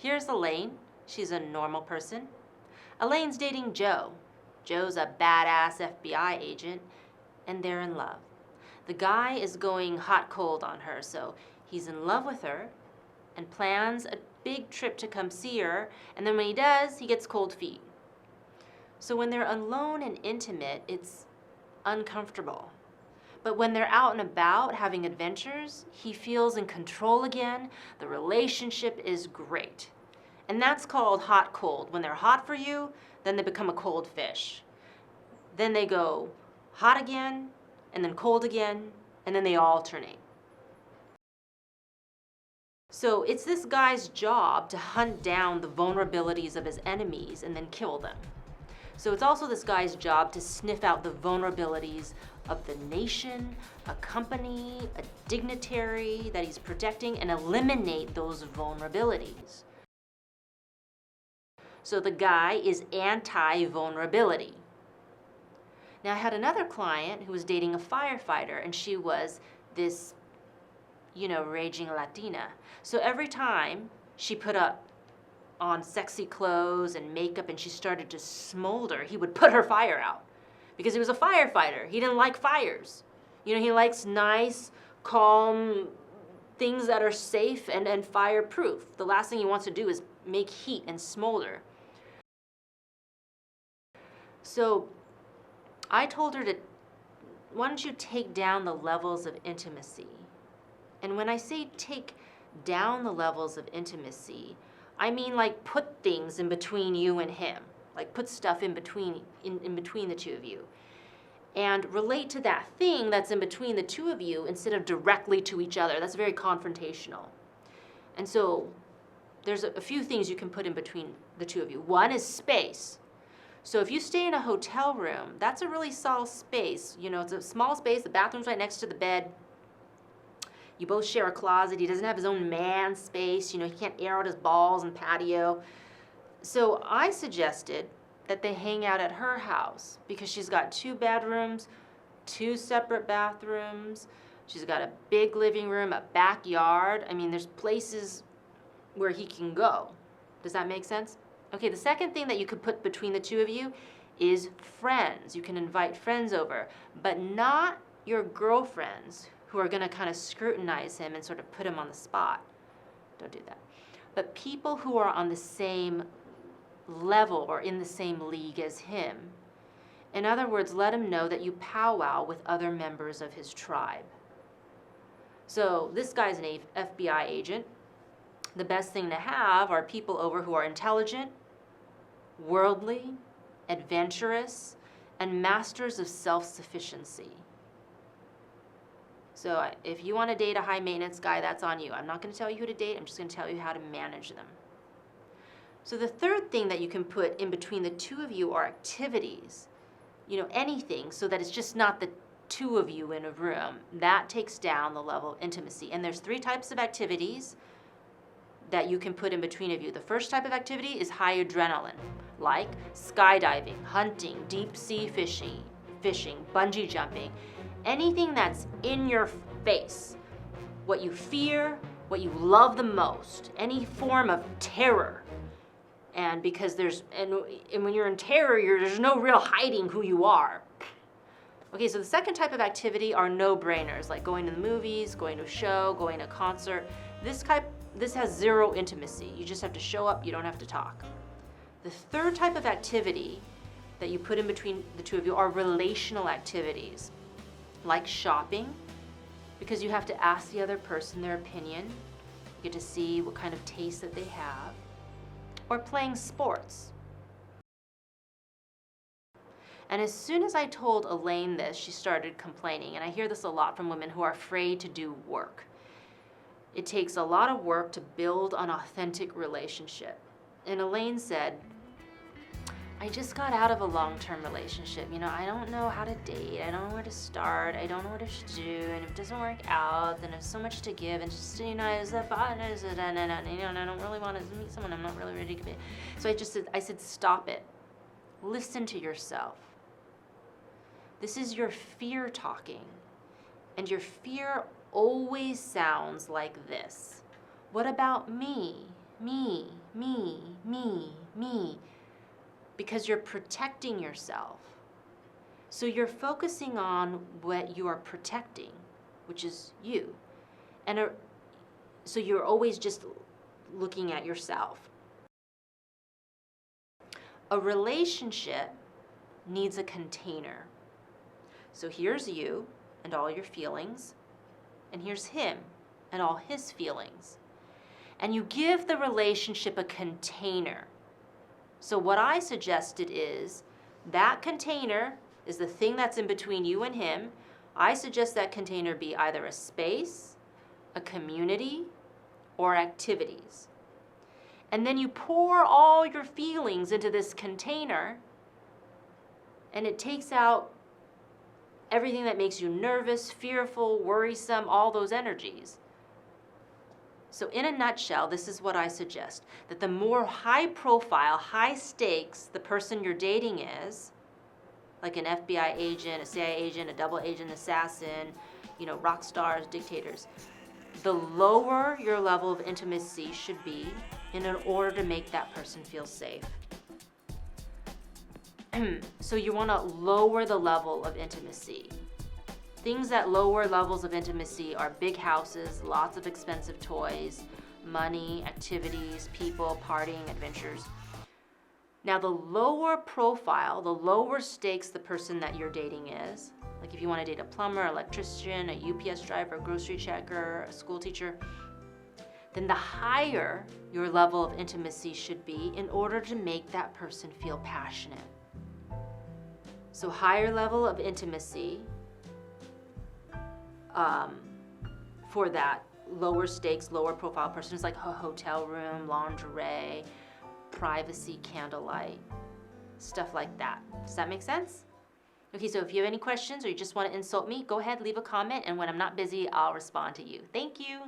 Here's Elaine. She's a normal person. Elaine's dating Joe. Joe's a badass FBI agent, and they're in love. The guy is going hot-cold on her, so he's in love with her and plans a big trip to come see her, and then when he does, he gets cold feet. So when they're alone and intimate, it's uncomfortable. But when they're out and about having adventures, he feels in control again. The relationship is great. And that's called hot-cold. When they're hot for you, then they become a cold fish. Then they go hot again, and then cold again, and then they alternate. So it's this guy's job to hunt down the vulnerabilities of his enemies and then kill them. So it's also this guy's job to sniff out the vulnerabilities of the nation, a company, a dignitary that he's protecting, and eliminate those vulnerabilities. So the guy is anti-vulnerability. Now I had another client who was dating a firefighter, and she was this, raging Latina. So every time she put up on sexy clothes and makeup and she started to smolder, he would put her fire out. Because he was a firefighter. He didn't like fires. He likes nice, calm things that are safe and fireproof. The last thing he wants to do is make heat and smolder. So I told her why don't you take down the levels of intimacy? And when I say take down the levels of intimacy, I mean like put things in between you and him. Like put stuff in between the two of you. And relate to that thing that's in between the two of you instead of directly to each other. That's very confrontational. And so there's a few things you can put in between the two of you. One is space. So if you stay in a hotel room, that's a really small space. It's a small space, the bathroom's right next to the bed. You both share a closet. He doesn't have his own man space. He can't air out his balls in patio. So I suggested that they hang out at her house because she's got 2 bedrooms, 2 separate bathrooms. She's got a big living room, a backyard. There's places where he can go. Does that make sense? Okay, the second thing that you could put between the two of you is friends. You can invite friends over, but not your girlfriends who are gonna kind of scrutinize him and sort of put him on the spot. Don't do that. But people who are on the same level or in the same league as him. In other words, let him know that you powwow with other members of his tribe. So this guy's an FBI agent. The best thing to have are people over who are intelligent, worldly, adventurous, and masters of self-sufficiency. So if you want to date a high-maintenance guy, that's on you. I'm not going to tell you who to date. I'm just going to tell you how to manage them. So the third thing that you can put in between the two of you are activities. Anything so that it's just not the two of you in a room. That takes down the level of intimacy. And there's 3 types of activities that you can put in between of you. The first type of activity is high adrenaline, like skydiving, hunting, deep sea fishing, bungee jumping, anything that's in your face, what you fear, what you love the most, any form of terror. And because and when you're in terror, there's no real hiding who you are. Okay, so the second type of activity are no-brainers, like going to the movies, going to a show, going to a concert. This has 0 intimacy. You just have to show up, you don't have to talk. The third type of activity that you put in between the two of you are relational activities, like shopping, because you have to ask the other person their opinion. You get to see what kind of taste that they have. Or playing sports. And as soon as I told Elaine this, she started complaining. And I hear this a lot from women who are afraid to do work. It takes a lot of work to build an authentic relationship. And Elaine said, I just got out of a long-term relationship. I don't know how to date. I don't know where to start. I don't know what I should do. And if it doesn't work out, then there's so much to give. And just, and I don't really want to meet someone I'm not really ready to commit. So I said, stop it. Listen to yourself. This is your fear talking. And your fear always sounds like this. What about me? Me, me, me, me, because you're protecting yourself. So you're focusing on what you are protecting, which is you. And so you're always just looking at yourself. A relationship needs a container. So here's you and all your feelings, and here's him and all his feelings. And you give the relationship a container. So what I suggested is that container is the thing that's in between you and him. I suggest that container be either a space, a community, or activities. And then you pour all your feelings into this container, and it takes out everything that makes you nervous, fearful, worrisome, all those energies. So in a nutshell, this is what I suggest, that the more high profile, high stakes the person you're dating is, like an FBI agent, a CIA agent, a double agent assassin, rock stars, dictators, the lower your level of intimacy should be in order to make that person feel safe. So you want to lower the level of intimacy. Things that lower levels of intimacy are big houses, lots of expensive toys, money, activities, people, partying, adventures. Now, the lower profile, the lower stakes the person that you're dating is, like if you want to date a plumber, electrician, a UPS driver, a grocery checker, a school teacher, then the higher your level of intimacy should be in order to make that person feel passionate. So higher level of intimacy for that lower stakes, lower profile person is like a hotel room, lingerie, privacy, candlelight, stuff like that. Does that make sense? Okay, so if you have any questions or you just want to insult me, go ahead, leave a comment, and when I'm not busy, I'll respond to you. Thank you.